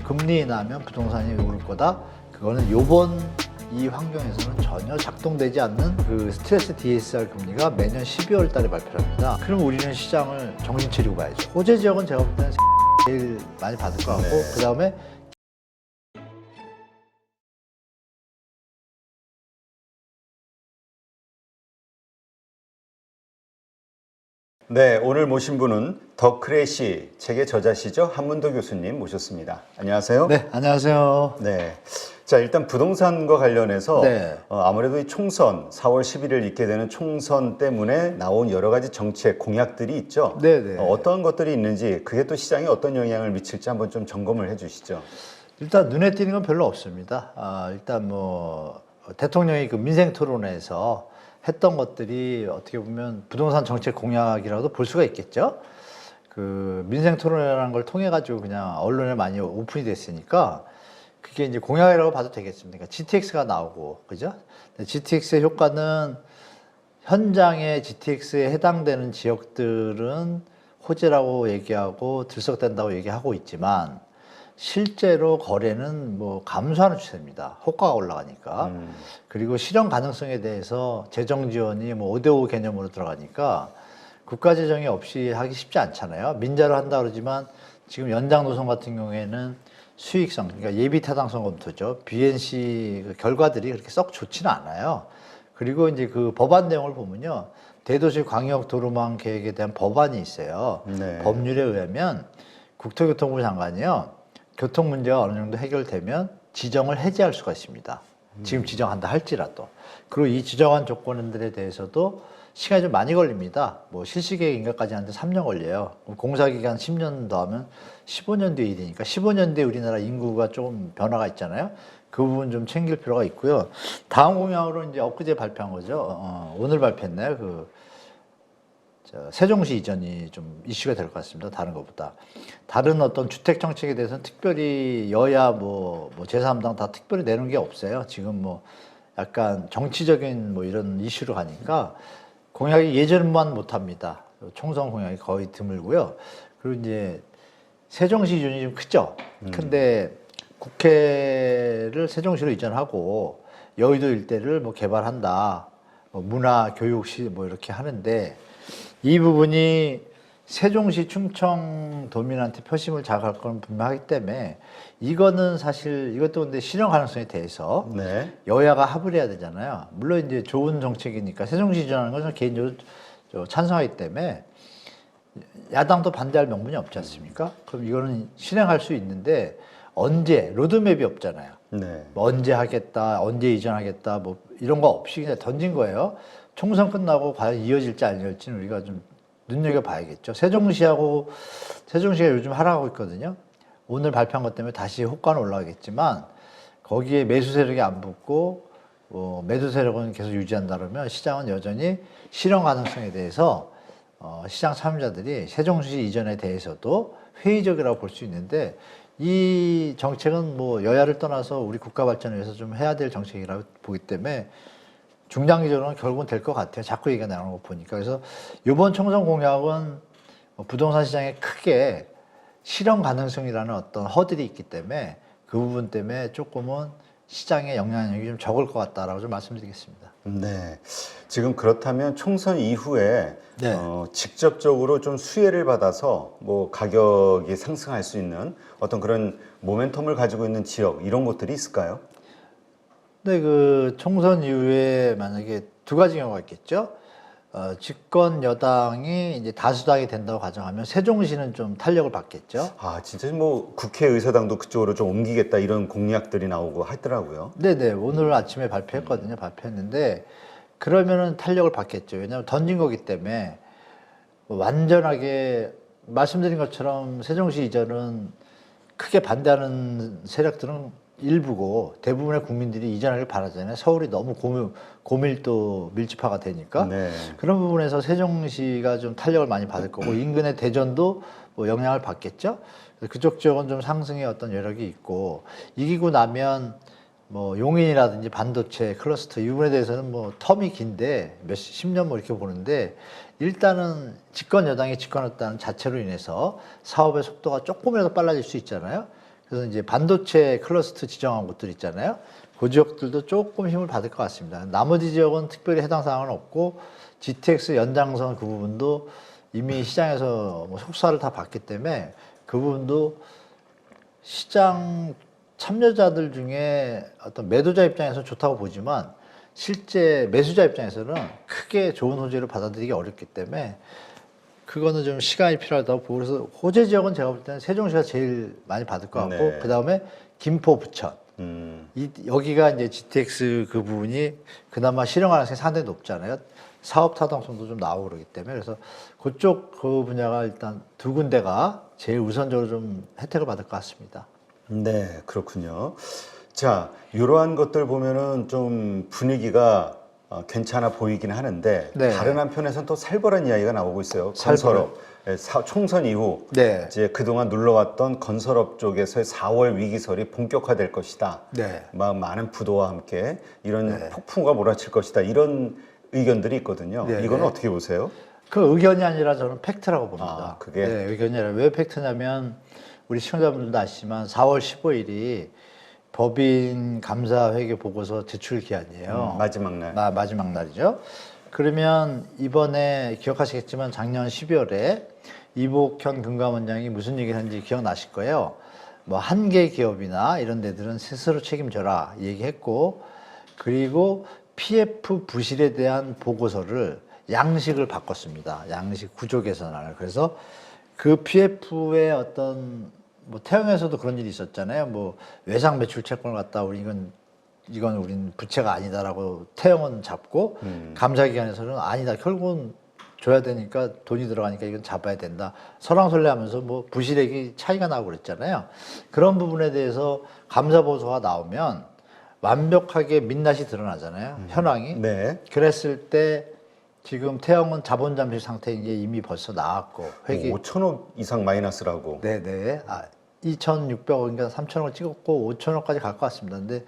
금리 인하하면 부동산이 오를 거다. 그거는 요번 이 환경에서는 전혀 작동되지 않는 그 스트레스 DSR 금리가 매년 12월 달에 발표를 합니다. 그럼 우리는 시장을 정신 차리고 봐야죠. 호재 지역은 제가 볼 때는 제일 많이 받을 것 같고, 그 다음에 네, 오늘 모신 분은 더 크래시 책의 저자시죠? 한문도 교수님 모셨습니다. 안녕하세요. 네, 안녕하세요. 네. 자, 일단 부동산과 관련해서 네. 아무래도 이 총선, 4월 11일 있게 되는 총선 때문에 나온 여러 가지 정책 공약들이 있죠. 네네. 어떤 것들이 있는지, 그게 또 시장에 어떤 영향을 미칠지 한번 좀 점검을 해 주시죠. 일단 눈에 띄는 건 별로 없습니다. 일단 뭐 대통령이 그 민생 토론회에서 했던 것들이 어떻게 보면 부동산 정책 공약이라고도 볼 수가 있겠죠. 그 민생 토론회라는 걸 통해 가지고 그냥 언론에 많이 오픈이 됐으니까 그게 이제 공약이라고 봐도 되겠습니까? GTX가 나오고, 그죠? GTX의 효과는 현장에 GTX에 해당되는 지역들은 호재라고 얘기하고 들썩된다고 얘기하고 있지만 실제로 거래는 뭐 감소하는 추세입니다. 호가가 올라가니까. 그리고 실현 가능성에 대해서 재정 지원이 뭐 5대5 개념으로 들어가니까 국가 재정이 없이 하기 쉽지 않잖아요. 민자로 한다 그러지만 지금 연장 노선 같은 경우에는 수익성, 그러니까 예비 타당성 검토죠. BNC 그 결과들이 그렇게 썩 좋지는 않아요. 그리고 이제 그 법안 내용을 보면요. 대도시 광역 도로망 계획에 대한 법안이 있어요. 네. 법률에 의하면 국토교통부 장관이요. 교통 문제가 어느 정도 해결되면 지정을 해제할 수가 있습니다. 지금 지정한다 할지라도. 그리고 이 지정한 조건들에 대해서도 시간이 좀 많이 걸립니다. 뭐 실시계획 인가까지 하는데 3년 걸려요. 공사기간 10년 더하면 15년 뒤에 일이니까 15년 뒤에 우리나라 인구가 좀 변화가 있잖아요. 그 부분 좀 챙길 필요가 있고요. 다음 공약으로 이제 엊그제 발표한 거죠. 오늘 발표했나요? 세종시 이전이 좀 이슈가 될 것 같습니다. 다른 것보다. 다른 어떤 주택 정책에 대해서는 특별히 여야 뭐 제3당 다 특별히 내는 게 없어요. 지금 뭐 약간 정치적인 뭐 이런 이슈로 가니까 공약이 예전만 못합니다. 총선 공약이 거의 드물고요. 그리고 이제 세종시 이전이 좀 크죠. 근데 국회를 세종시로 이전하고 여의도 일대를 뭐 개발한다. 뭐 문화, 교육시 뭐 이렇게 하는데 이 부분이 세종시 충청도민한테 표심을 자극할 건 분명하기 때문에 이거는 사실 이것도 근데 실현 가능성에 대해서 네. 여야가 합을 해야 되잖아요. 물론 이제 좋은 정책이니까 세종시 이전하는 것은 개인적으로 찬성하기 때문에 야당도 반대할 명분이 없지 않습니까? 그럼 이거는 실행할 수 있는데 언제 로드맵이 없잖아요. 네. 뭐 언제 하겠다, 언제 이전하겠다, 뭐 이런 거 없이 그냥 던진 거예요. 총선 끝나고 과연 이어질지 안 이어질지는 우리가 좀 눈여겨봐야겠죠. 세종시가 요즘 하락하고 있거든요. 오늘 발표한 것 때문에 다시 호가는 올라가겠지만 거기에 매수 세력이 안 붙고 매도 세력은 계속 유지한다 그러면 시장은 여전히 실현 가능성에 대해서 시장 참여자들이 세종시 이전에 대해서도 회의적이라고 볼 수 있는데 이 정책은 뭐 여야를 떠나서 우리 국가 발전을 위해서 좀 해야 될 정책이라고 보기 때문에 중장기적으로는 결국은 될 것 같아요. 자꾸 얘기가 나오는 거 보니까. 그래서 이번 총선 공약은 부동산 시장에 크게 실현 가능성이라는 어떤 허들이 있기 때문에 그 부분 때문에 조금은 시장의 영향력이 좀 적을 것 같다라고 좀 말씀드리겠습니다. 네. 지금 그렇다면 총선 이후에 네. 직접적으로 좀 수혜를 받아서 뭐 가격이 상승할 수 있는 어떤 그런 모멘텀을 가지고 있는 지역 이런 곳들이 있을까요? 근데 그 총선 이후에 만약에 두 가지 경우가 있겠죠. 집권 여당이 이제 다수당이 된다고 가정하면 세종시는 좀 탄력을 받겠죠. 아, 진짜 뭐 국회의사당도 그쪽으로 좀 옮기겠다 이런 공약들이 나오고 하더라고요. 네네. 오늘 아침에 발표했거든요. 발표했는데 그러면은 탄력을 받겠죠. 왜냐하면 던진 거기 때문에 완전하게 말씀드린 것처럼 세종시 이전은 크게 반대하는 세력들은 일부고 대부분의 국민들이 이전하길 바라잖아요. 서울이 너무 고밀도 밀집화가 되니까. 네. 그런 부분에서 세종시가 좀 탄력을 많이 받을 거고 인근의 대전도 뭐 영향을 받겠죠. 그쪽 지역은 좀 상승의 어떤 여력이 있고 이기고 나면 뭐 용인이라든지 반도체 클러스터 이 부분에 대해서는 뭐 텀이 긴데 십 년 뭐 이렇게 보는데 일단은 집권 여당이 집권했다는 자체로 인해서 사업의 속도가 조금이라도 빨라질 수 있잖아요. 그래서 이제 반도체 클러스터 지정한 곳들 있잖아요. 그 지역들도 조금 힘을 받을 것 같습니다. 나머지 지역은 특별히 해당 사항은 없고 GTX 연장선 그 부분도 이미 시장에서 뭐 속사를 다 봤기 때문에 그 부분도 시장 참여자들 중에 어떤 매도자 입장에서 좋다고 보지만 실제 매수자 입장에서는 크게 좋은 호재를 받아들이기 어렵기 때문에 그거는 좀 시간이 필요하다고 보고 그래서 호재 지역은 제가 볼 때는 세종시가 제일 많이 받을 것 같고 네. 그 다음에 김포, 부천 여기가 이제 GTX 그 부분이 그나마 실현 가능성이 상당히 높잖아요. 사업 타당성도 좀 나오고 그러기 때문에 그래서 그쪽 그 분야가 일단 두 군데가 제일 우선적으로 좀 혜택을 받을 것 같습니다. 네, 그렇군요. 자, 이러한 것들 보면은 좀 분위기가 괜찮아 보이긴 하는데 네. 다른 한편에서는 또 살벌한 이야기가 나오고 있어요. 살벌. 건설업. 총선 이후 네. 이제 그동안 눌러왔던 건설업 쪽에서의 4월 위기설이 본격화될 것이다. 네. 막 많은 부도와 함께 이런 폭풍과 몰아칠 것이다. 이런 의견들이 있거든요. 네, 이건 네. 어떻게 보세요? 그 의견이 아니라 저는 팩트라고 봅니다. 아, 그게? 네, 의견이 아니라 왜 팩트냐면 우리 시청자분들도 아시지만 4월 15일이 법인 감사회계 보고서 제출 기한이에요. 마지막 날. 마지막 날이죠. 그러면 이번에 기억하시겠지만 작년 12월에 이복현 금감원장이 무슨 얘기를 했는지 기억나실 거예요. 뭐 한 개 기업이나 이런 데들은 스스로 책임져라 얘기했고 그리고 PF 부실에 대한 보고서를 양식을 바꿨습니다. 양식 구조 개선을. 그래서 그 PF의 어떤 뭐 태영에서도 그런 일이 있었잖아요. 뭐 외상 매출 채권을 갖다 우리 이건 우린 부채가 아니다라고 태영은 잡고 감사기관에서는 아니다. 결국은 줘야 되니까 돈이 들어가니까 이건 잡아야 된다. 설왕설래하면서 뭐 부실액이 차이가 나고 그랬잖아요. 그런 부분에 대해서 감사보고서가 나오면 완벽하게 민낯이 드러나잖아요. 현황이. 네. 그랬을 때 지금 태영은 자본 잠식 상태인 게 이미 벌써 나왔고 회계 5천억 이상 마이너스라고. 네네. 2,600억인가 3,000억을 찍었고 5,000억까지 갈 것 같습니다. 근데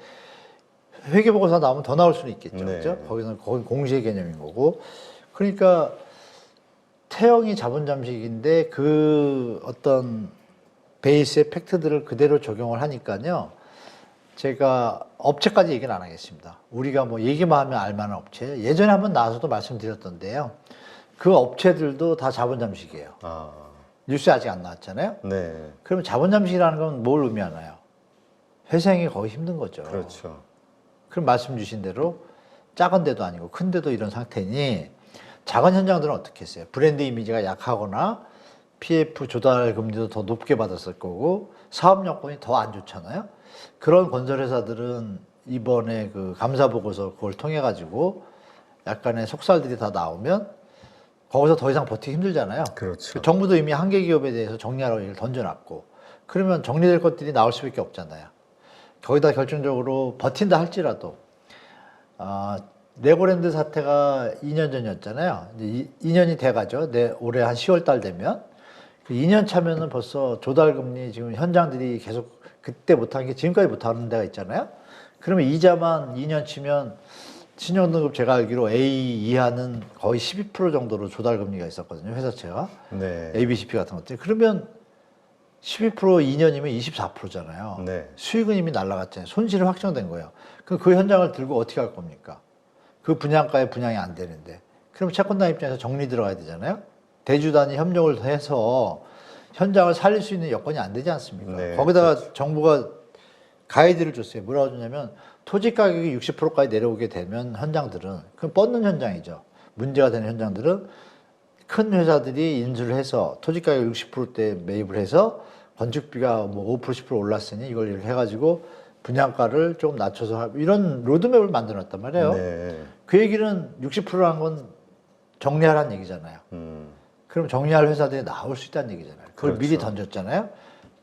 회계보고서 나오면 더 나올 수는 있겠죠. 네. 그렇죠? 거기 공시의 개념인 거고. 그러니까 태영이 자본 잠식인데 그 어떤 베이스의 팩트들을 그대로 적용을 하니까요. 제가 업체까지 얘기는 안 하겠습니다. 우리가 뭐 얘기만 하면 알만한 업체. 예전에 한번 나와서도 말씀드렸던데요. 그 업체들도 다 자본 잠식이에요. 아, 뉴스에 아직 안 나왔잖아요. 네. 그러면 자본 잠식이라는 건 뭘 의미하나요? 회생이 거의 힘든 거죠. 그렇죠. 그럼 말씀 주신 대로 작은 데도 아니고 큰 데도 이런 상태니 작은 현장들은 어떻게 했어요? 브랜드 이미지가 약하거나 PF 조달 금리도 더 높게 받았을 거고 사업 여건이 더 안 좋잖아요. 그런 건설회사들은 이번에 그 감사 보고서 그걸 통해 가지고 약간의 속살들이 다 나오면 거기서 더 이상 버티기 힘들잖아요. 그렇죠. 정부도 이미 한계 기업에 대해서 정리하라고 얘기를 던져놨고 그러면 정리될 것들이 나올 수밖에 없잖아요. 거기다 결정적으로 버틴다 할지라도 레고랜드 사태가 2년 전이었잖아요. 이제 2년이 돼가죠. 올해 한 10월 달 되면 그 2년 차면은 벌써 조달금리 지금 현장들이 계속 그때 못한 게 지금까지 못하는 데가 있잖아요. 그러면 이자만 2년 치면 신용등급 제가 알기로 A 이하는 거의 12% 정도로 조달금리가 있었거든요. 회사채가. 네. ABCP 같은 것들. 그러면 12% 2년이면 24%잖아요. 네. 수익은 이미 날라갔잖아요. 손실이 확정된 거예요. 그럼 그 현장을 들고 어떻게 할 겁니까? 그 분양가에 분양이 안 되는데. 그럼 채권단 입장에서 정리 들어가야 되잖아요. 대주단이 협력을 해서 현장을 살릴 수 있는 여건이 안 되지 않습니까? 네, 거기다가 그렇죠. 정부가 가이드를 줬어요. 뭐라고 줬냐면 토지 가격이 60%까지 내려오게 되면 현장들은 그럼 뻗는 현장이죠. 문제가 되는 현장들은 큰 회사들이 인수를 해서 토지 가격 60%대 매입을 해서 건축비가 뭐 5% 10% 올랐으니 이걸 이렇게 해가지고 분양가를 조금 낮춰서 이런 로드맵을 만들어놨단 말이에요. 네. 그 얘기는 60%라는 건 정리하라는 얘기잖아요. 그럼 정리할 회사들이 나올 수 있다는 얘기잖아요. 그걸 그렇죠. 미리 던졌잖아요.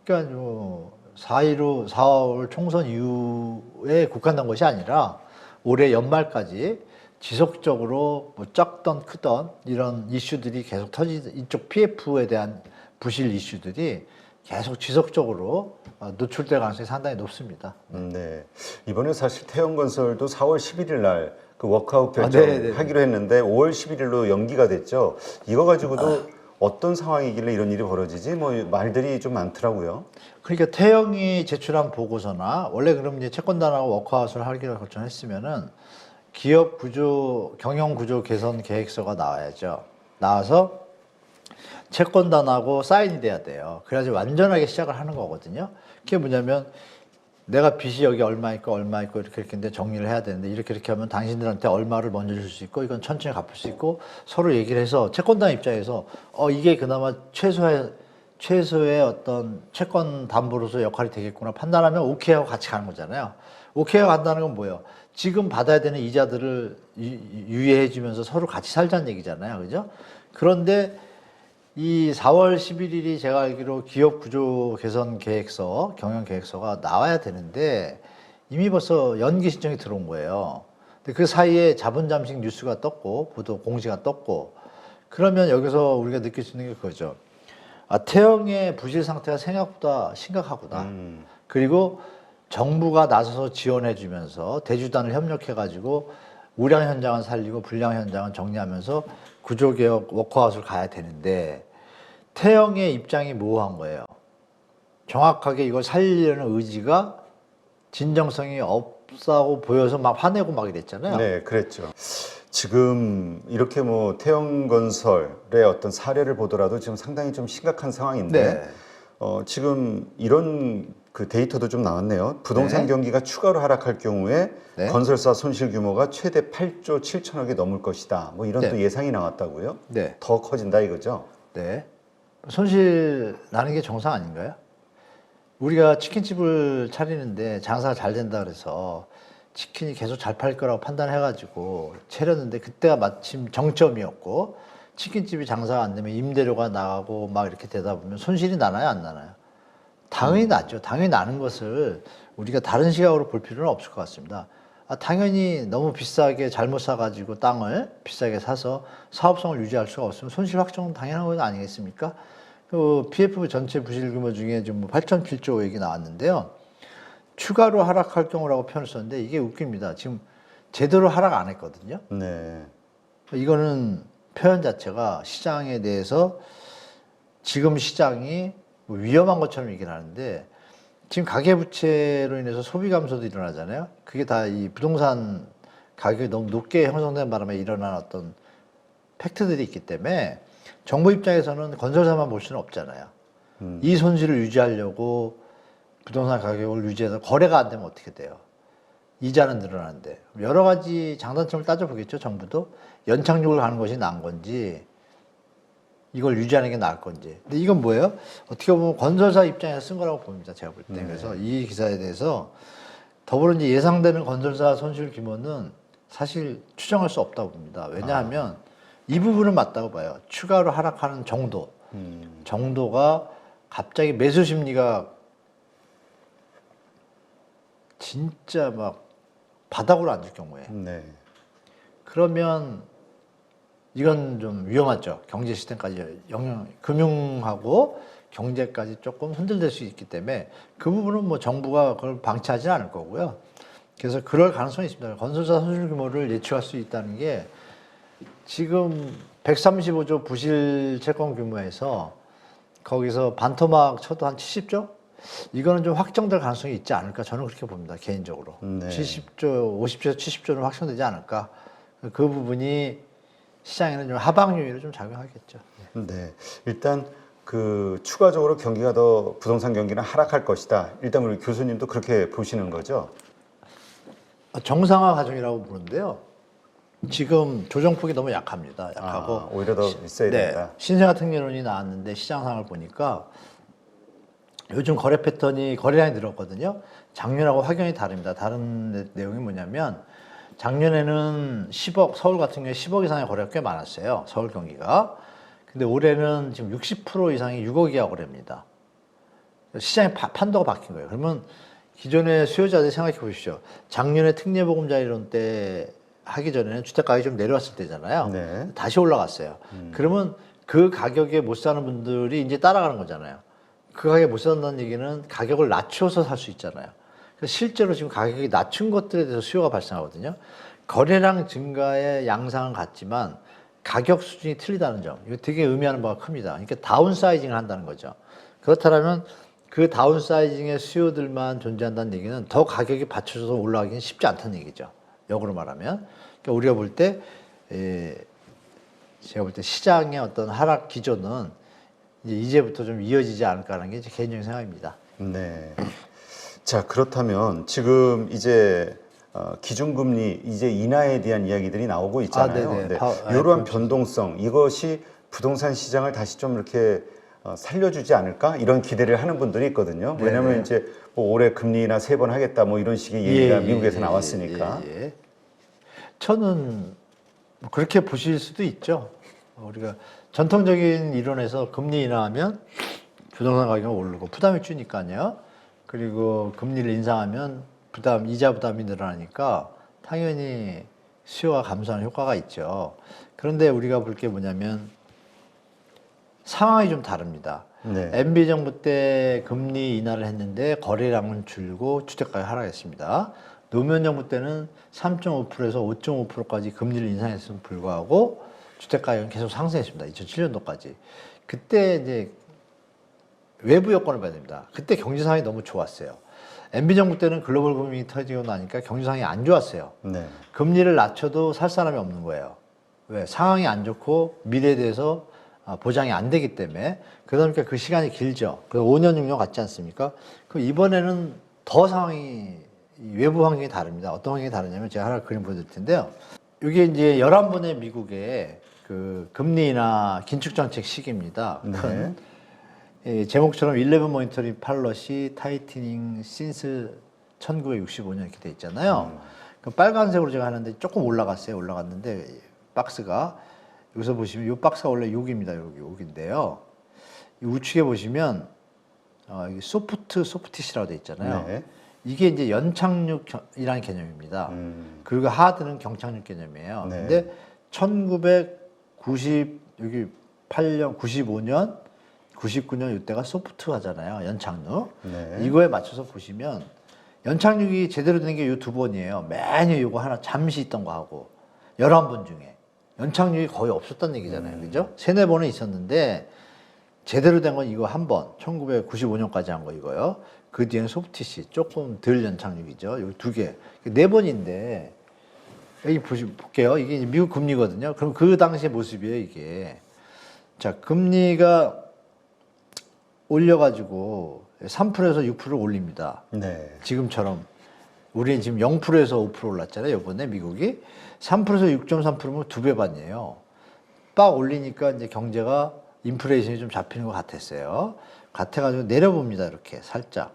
그러니까 뭐 4월 총선 이후에 국한된 것이 아니라 올해 연말까지 지속적으로 뭐 작던 크던 이런 이슈들이 계속 이쪽 PF에 대한 부실 이슈들이 계속 지속적으로 노출될 가능성이 상당히 높습니다. 네. 이번에 사실 태영건설도 4월 11일 날 그 워크아웃 네, 네. 결정하기로 했는데 5월 11일로 연기가 됐죠. 이거 가지고도 어떤 상황이길래 이런 일이 벌어지지? 뭐 말들이 좀 많더라고요. 그러니까 태영이 제출한 보고서나 원래 그럼 이제 채권단하고 워크아웃을 하기로 결정했으면은 기업 구조, 경영 구조 개선 계획서가 나와야죠. 나와서 채권단하고 사인이 돼야 돼요. 그래야지 완전하게 시작을 하는 거거든요. 그게 뭐냐면 내가 빚이 여기 얼마 있고 이렇게 했는데 정리를 해야 되는데 이렇게 하면 당신들한테 얼마를 먼저 줄 수 있고 이건 천천히 갚을 수 있고 서로 얘기를 해서 채권단 입장에서 이게 그나마 최소의 어떤 채권 담보로서 역할이 되겠구나 판단하면 오케이 하고 같이 가는 거잖아요. 오케이 하고 간다는 건 뭐예요? 지금 받아야 되는 이자들을 유예해 주면서 서로 같이 살자는 얘기잖아요. 그죠? 그런데 이 4월 11일이 제가 알기로 기업 구조 개선 계획서, 경영 계획서가 나와야 되는데 이미 벌써 연기 신청이 들어온 거예요. 근데 그 사이에 자본 잠식 뉴스가 떴고 보도 공시가 떴고 그러면 여기서 우리가 느낄 수 있는 게 그거죠. 태영의 부실 상태가 생각보다 심각하구나. 그리고 정부가 나서서 지원해 주면서 대주단을 협력해 가지고 우량 현장은 살리고 불량 현장은 정리하면서 구조개혁 워크아웃을 가야 되는데 태영의 입장이 모호한 거예요. 정확하게 이걸 살리려는 의지가 진정성이 없다고 보여서 막 화내고 막 이랬잖아요. 네, 그랬죠. 지금 이렇게 뭐 태영건설의 어떤 사례를 보더라도 지금 상당히 좀 심각한 상황인데 네. 지금 이런 그 데이터도 좀 나왔네요. 부동산 네. 경기가 추가로 하락할 경우에 네. 건설사 손실 규모가 최대 8조 7천억이 넘을 것이다. 뭐 이런 네. 또 예상이 나왔다고요? 네. 더 커진다 이거죠? 네. 손실 나는 게 정상 아닌가요? 우리가 치킨집을 차리는데 장사가 잘 된다 그래서 치킨이 계속 잘 팔 거라고 판단해가지고 차렸는데 그때가 마침 정점이었고 치킨집이 장사가 안 되면 임대료가 나가고 막 이렇게 되다 보면 손실이 나나요? 안 나나요? 당연히 나죠. 당연히 나는 것을 우리가 다른 시각으로 볼 필요는 없을 것 같습니다. 당연히 너무 비싸게 잘못 사가지고 땅을 비싸게 사서 사업성을 유지할 수가 없으면 손실 확정은 당연한 건 아니겠습니까? 그 PF 전체 부실 규모 중에 지금 8.7조 얘기 나왔는데요. 추가로 하락할 경우라고 표현을 썼는데 이게 웃깁니다. 지금 제대로 하락 안 했거든요. 네. 이거는 표현 자체가 시장에 대해서 지금 시장이 뭐 위험한 것처럼 얘기를 하는데 지금 가계부채로 인해서 소비 감소도 일어나잖아요. 그게 다 이 부동산 가격이 너무 높게 형성된 바람에 일어난 어떤 팩트들이 있기 때문에 정부 입장에서는 건설사만 볼 수는 없잖아요. 이 손실을 유지하려고 부동산 가격을 유지해서 거래가 안 되면 어떻게 돼요? 이자는 늘어나는데 여러 가지 장단점을 따져보겠죠. 정부도 연착륙을 가는 것이 나은 건지 이걸 유지하는 게 나을 건지. 근데 이건 뭐예요? 어떻게 보면 건설사 입장에서 쓴 거라고 봅니다. 제가 볼 때. 그래서 이 기사에 대해서 더불어 이제 예상되는 건설사 손실 규모는 사실 추정할 수 없다고 봅니다. 왜냐하면 이 부분은 맞다고 봐요. 추가로 하락하는 정도가 갑자기 매수 심리가 진짜 막 바닥으로 앉을 경우에 네. 그러면 이건 좀 위험하죠. 경제 시스템까지 금융하고 경제까지 조금 흔들릴 수 있기 때문에 그 부분은 뭐 정부가 그걸 방치하지 않을 거고요. 그래서 그럴 가능성이 있습니다. 건설사 손실 규모를 예측할 수 있다는 게 지금 135조 부실 채권 규모에서 거기서 반토막 쳐도 한 70조? 이거는 좀 확정될 가능성이 있지 않을까 저는 그렇게 봅니다. 개인적으로. 네. 70조, 50조에서 70조는 확정되지 않을까. 그 부분이 시장에는 좀 하방 요인으로 좀 작용하겠죠. 네. 일단 그 추가적으로 경기가 더 부동산 경기는 하락할 것이다. 일단 우리 교수님도 그렇게 보시는 거죠? 정상화 과정이라고 보는데요. 지금 조정폭이 너무 약합니다. 약하고 오히려 더 있어야 된다. 신생아 특례론이 나왔는데 시장 상황을 보니까 요즘 거래 패턴이 거래량이 늘었거든요. 작년하고 확연히 다릅니다. 다른 내용이 뭐냐면 작년에는 10억, 서울 같은 경우에 10억 이상의 거래가 꽤 많았어요. 서울 경기가. 근데 올해는 지금 60% 이상이 6억 이하 거래입니다. 시장의 판도가 바뀐 거예요. 그러면 기존의 수요자들 생각해 보십시오. 작년에 특례보금자리론 때 하기 전에는 주택가격이 좀 내려왔을 때잖아요. 네. 다시 올라갔어요. 그러면 그 가격에 못 사는 분들이 이제 따라가는 거잖아요. 그 가격에 못 산다는 얘기는 가격을 낮춰서 살 수 있잖아요. 그래서 실제로 지금 가격이 낮춘 것들에 대해서 수요가 발생하거든요. 거래량 증가의 양상은 같지만 가격 수준이 틀리다는 점. 이거 되게 의미하는 바가 큽니다. 그러니까 다운사이징을 한다는 거죠. 그렇다면 그 다운사이징의 수요들만 존재한다는 얘기는 더 가격이 받쳐져서 올라가기는 쉽지 않다는 얘기죠. 역으로 말하면. 그러니까 우리가 볼 때, 제가 볼 때 시장의 어떤 하락 기조는 이제부터 좀 이어지지 않을까라는 게 제 개인적인 생각입니다. 네. 자, 그렇다면 지금 이제 기준금리 이제 인하에 대한 이야기들이 나오고 있잖아요. 네네. 네. 이러한 변동성, 이것이 부동산 시장을 다시 좀 이렇게 살려주지 않을까? 이런 기대를 하는 분들이 있거든요. 왜냐하면 네네. 이제 뭐 올해 금리나 3번 하겠다 뭐 이런 식의 얘기가 미국에서 나왔으니까. 저는 뭐 그렇게 보실 수도 있죠. 우리가 전통적인 이론에서 금리 인하하면 부동산 가격이 오르고 부담이 주니까요. 그리고 금리를 인상하면 이자 부담이 늘어나니까 당연히 수요가 감소하는 효과가 있죠. 그런데 우리가 볼 게 뭐냐면 상황이 좀 다릅니다. 네. MB 정부 때 금리 인하를 했는데 거래량은 줄고 주택가격이 하락했습니다. 노무현 정부 때는 3.5%에서 5.5%까지 금리를 인상했음에도 불구하고 주택가격은 계속 상승했습니다. 2007년도까지. 그때 이제 외부 여건을 봐야 됩니다. 그때 경제 상황이 너무 좋았어요. MB 정부 때는 글로벌 금융이 터지고 나니까 경제 상황이 안 좋았어요. 네. 금리를 낮춰도 살 사람이 없는 거예요. 왜? 상황이 안 좋고 미래에 대해서 보장이 안 되기 때문에. 그러다 보니까 그 시간이 길죠. 그래서 5년, 6년 갔지 않습니까? 그럼 이번에는 더 상황이, 외부 환경이 다릅니다. 어떤 환경이 다르냐면 제가 하나 그림 보여드릴 텐데요. 이게 이제 11번의 미국의 그 금리 인하 긴축 정책 시기입니다. 큰 제목처럼 11 모니터링 팔러시 타이트닝 신스 1965년 이렇게 돼 있잖아요. 그 빨간색으로 제가 하는데 조금 올라갔어요. 올라갔는데 박스가 여기서 보시면 이 박스가 원래 여기입니다. 여기인데요. 이 우측에 보시면 이게 소프티시라고 돼 있잖아요. 네. 이게 이제 연착륙이라는 개념입니다. 그리고 하드는 경착륙 개념이에요. 네. 근데 1998년, 95년, 99년 이때가 소프트 하잖아요. 연착륙. 네. 이거에 맞춰서 보시면 연착륙이 제대로 된 게 이 두 번이에요. 매년 이거 하나 잠시 있던 거 하고 11번 중에 연착륙이 거의 없었다는 얘기잖아요. 그죠? 3-4번은 있었는데 제대로 된 건 이거 한 번, 1995년까지 한 거 이거요. 그 뒤에는 소프티시, 조금 덜 연착륙이죠. 여기 2개. 4번인데, 여기 볼게요. 이게 이제 미국 금리거든요. 그럼 그 당시의 모습이에요, 이게. 자, 금리가 올려가지고 3%에서 6%를 올립니다. 네. 지금처럼. 우리는 지금 0%에서 5% 올랐잖아요, 이번에 미국이. 3%에서 6.3%면 2배 반이에요. 빡 올리니까 이제 경제가 인플레이션이 좀 잡히는 것 같았어요. 같아가지고 내려봅니다, 이렇게 살짝.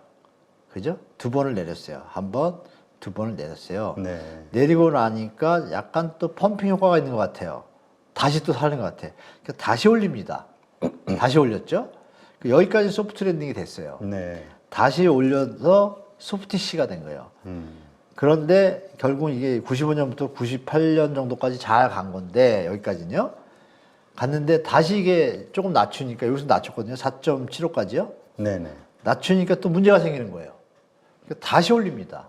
그죠? 2번을 내렸어요. 1번, 2번을 내렸어요. 네. 내리고 나니까 약간 또 펌핑 효과가 있는 것 같아요. 다시 또 살린 것 같아요. 그러니까 다시 올립니다. 다시 올렸죠? 여기까지 소프트 랜딩이 됐어요. 네. 다시 올려서 소프티시가 된 거예요. 그런데 결국 이게 95년부터 98년 정도까지 잘 간 건데, 여기까지는요. 갔는데 다시 이게 조금 낮추니까, 여기서 낮췄거든요. 4.75까지요. 네네. 낮추니까 또 문제가 생기는 거예요. 그러니까 다시 올립니다.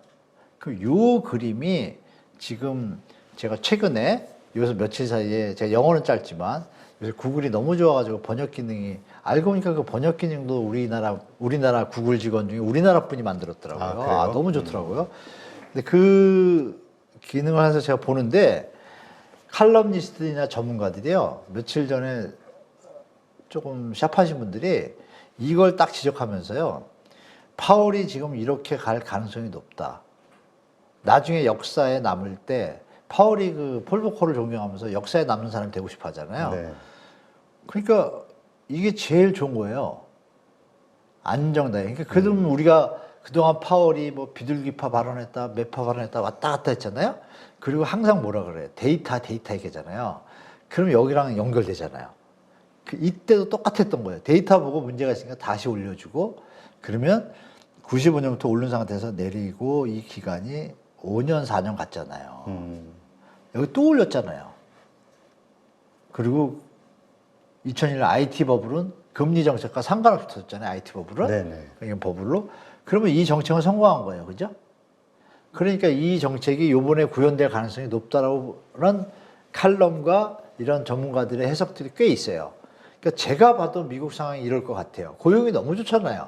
그럼 요 그림이 지금 제가 최근에 여기서 며칠 사이에 제가 영어는 짧지만 요새 구글이 너무 좋아가지고 번역 기능이 알고 보니까 그 번역 기능도 우리나라 구글 직원 중에 우리나라 분이 만들었더라고요. 너무 좋더라고요. 근데 그 기능을 해서 제가 보는데 칼럼니스트나 전문가들이요 며칠 전에 조금 샵하신 분들이 이걸 딱 지적하면서요 파월이 지금 이렇게 갈 가능성이 높다. 나중에 역사에 남을 때 파월이 그 폴 보컬을 존경하면서 역사에 남는 사람이 되고 싶어 하잖아요. 네. 그러니까 이게 제일 좋은 거예요. 안정다. 그러니까 우리가 그동안 파월이 뭐 비둘기파 발언했다, 매파 발언했다 왔다 갔다 했잖아요. 그리고 항상 뭐라 그래요? 데이터 얘기잖아요. 그럼 여기랑 연결되잖아요. 이때도 똑같았던 거예요. 데이터 보고 문제가 있으니까 다시 올려주고 그러면 95년부터 오른 상태에서 내리고 이 기간이 5년, 4년 갔잖아요. 여기 또 올렸잖아요. 그리고 2001년 IT 버블은 금리 정책과 상관없이 터졌잖아요. IT 버블은. 네네. 이건 버블로. 그러면 이 정책은 성공한 거예요. 그죠? 그러니까 이 정책이 요번에 구현될 가능성이 높다라는 칼럼과 이런 전문가들의 해석들이 꽤 있어요. 그러니까 제가 봐도 미국 상황이 이럴 것 같아요. 고용이 너무 좋잖아요.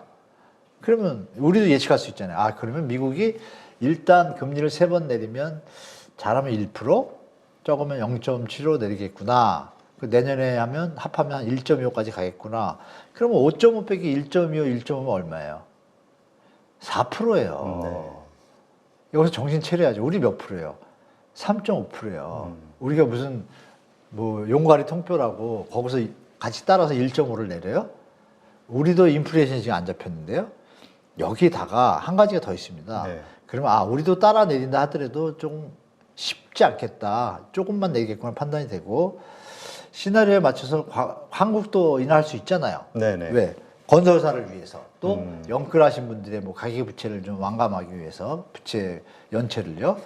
그러면 우리도 예측할 수 있잖아요. 아, 그러면 미국이 일단 금리를 3번 내리면 잘하면 1%, 적으면 0.75 내리겠구나. 그 내년에 하면 합하면 한 1.25까지 가겠구나. 그러면 5.5 빼기 1.25, 1.5면 얼마예요? 4%예요. 여기서 정신 차려야죠. 우리 몇 프로예요? 3.5%예요. 우리가 무슨 뭐 용가리 통뼈라고 거기서 같이 따라서 1.5를 내려요? 우리도 인플레이션이 지금 안 잡혔는데요. 여기다가 한 가지가 더 있습니다. 네. 그러면 아, 우리도 따라 내린다 하더라도 좀 쉽지 않겠다. 조금만 내리겠구나 판단이 되고 시나리오에 맞춰서 한국도 인하할 수 있잖아요. 네네. 왜? 건설사를 위해서 또 영끌하신 분들의 뭐 가계부채를 좀 완감하기 위해서 부채 연체를요.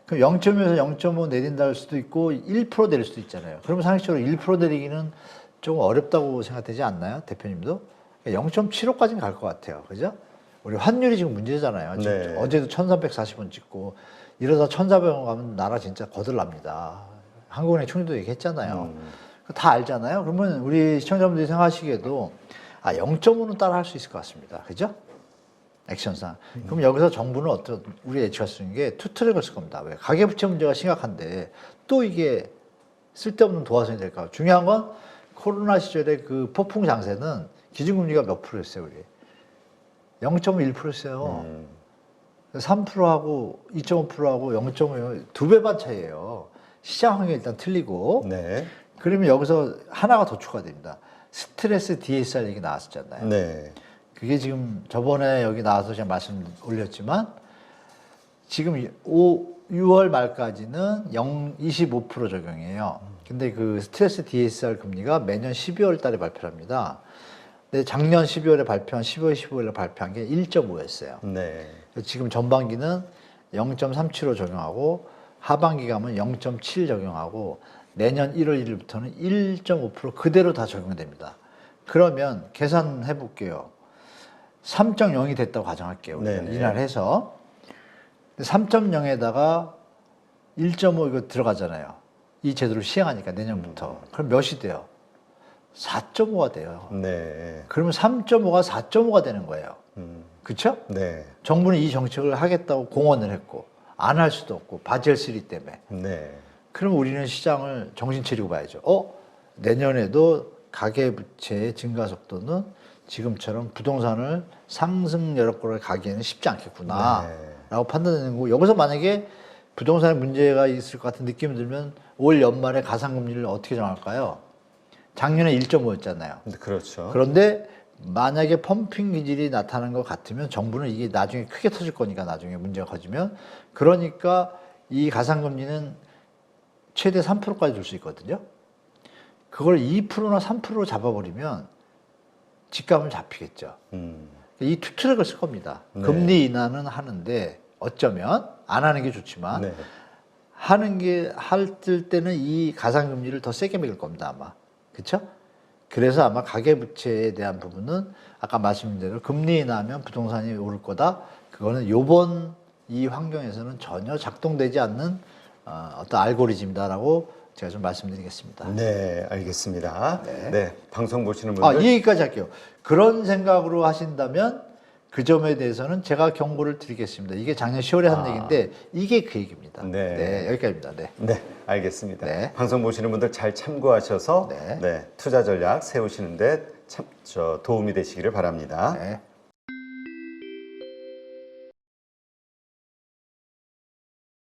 그럼 0.5에서 0.5 내린다 할 수도 있고 1% 내릴 수도 있잖아요. 그러면 상식적으로 1% 내리기는 좀 어렵다고 생각되지 않나요? 대표님도? 0.75까지는 갈 것 같아요. 그죠? 우리 환율이 지금 문제잖아요. 지금 네. 어제도 1340원 찍고 이러다 1400원 가면 나라 진짜 거들납니다. 한국은행 총리도 얘기했잖아요. 다 알잖아요. 그러면 우리 시청자분들이 생각하시기에도 아, 0.5는 따라 할 수 있을 것 같습니다. 그죠? 액션상. 그럼 여기서 정부는 우리 예측할 수 있는 게 투트랙을 쓸 겁니다. 왜? 가계부채 문제가 심각한데 또 이게 쓸데없는 도화선이 될까? 중요한 건 코로나 시절에 그 폭풍 장세는 기준금리가 몇 프로였어요, 우리? 0.1%였어요. 3%하고 2.5%하고 0.5, 2배 반 차이예요. 시장 환경이 일단 틀리고. 네. 그러면 여기서 하나가 더 추가됩니다. 스트레스 DSR 얘기 나왔었잖아요. 네. 그게 지금 저번에 여기 나와서 제가 말씀 올렸지만 지금 6월 말까지는 25% 적용이에요. 근데 그 스트레스 DSR 금리가 매년 12월 달에 발표합니다. 근데 작년 12월에 발표한 12월 15일에 발표한 게 1.5였어요. 네. 지금 전반기는 0.37로 적용하고 하반기 가면 0.7 적용하고 내년 1월 1일부터는 1.5% 그대로 다 적용됩니다. 그러면 계산해 볼게요. 3.0이 됐다고 가정할게요. 우리가 네네. 인하해서 3.0에다가 1.5 이거 들어가잖아요. 이 제도를 시행하니까 내년부터. 그럼 몇이 돼요? 4.5가 돼요. 네. 그러면 3.5가 4.5가 되는 거예요. 그렇죠? 네. 정부는 이 정책을 하겠다고 공언을 했고 안 할 수도 없고 바젤 3 때문에. 네. 그럼 우리는 시장을 정신 차리고 봐야죠. 내년에도 가계부채의 증가 속도는 지금처럼 부동산을 상승 여력으로 가기에는 쉽지 않겠구나 라고 판단되는 거고 여기서 만약에 부동산에 문제가 있을 것 같은 느낌이 들면 올 연말에 가상금리를 어떻게 정할까요? 작년에 1.5였잖아요. 그렇죠. 그런데 만약에 펌핑 기질이 나타나는 것 같으면 정부는 이게 나중에 크게 터질 거니까 나중에 문제가 커지면 그러니까 이 가상금리는 최대 3%까지 줄 수 있거든요. 그걸 2%나 3%로 잡아버리면 집값은 잡히겠죠. 이 투 트랙을 쓸 겁니다. 네. 금리 인하는 하는데 어쩌면 안 하는 게 좋지만 네. 하는 게 할 때는 이 가상금리를 더 세게 매길 겁니다 아마. 그렇죠? 그래서 아마 가계부채에 대한 부분은 아까 말씀드린 대로 금리 인하하면 부동산이 오를 거다. 그거는 요번 이 환경에서는 전혀 작동되지 않는 어떤 알고리즘이다라고 제가 좀 말씀드리겠습니다. 네, 알겠습니다. 네. 네, 방송 보시는 분들. 이 얘기까지 할게요. 그런 생각으로 하신다면 그 점에 대해서는 제가 경고를 드리겠습니다. 이게 작년 10월에 한 얘기인데 이게 그 얘기입니다. 네. 여기까지입니다. 네. 네, 알겠습니다. 네. 방송 보시는 분들 잘 참고하셔서 네. 네, 투자 전략 세우시는데 참 도움이 되시기를 바랍니다. 네.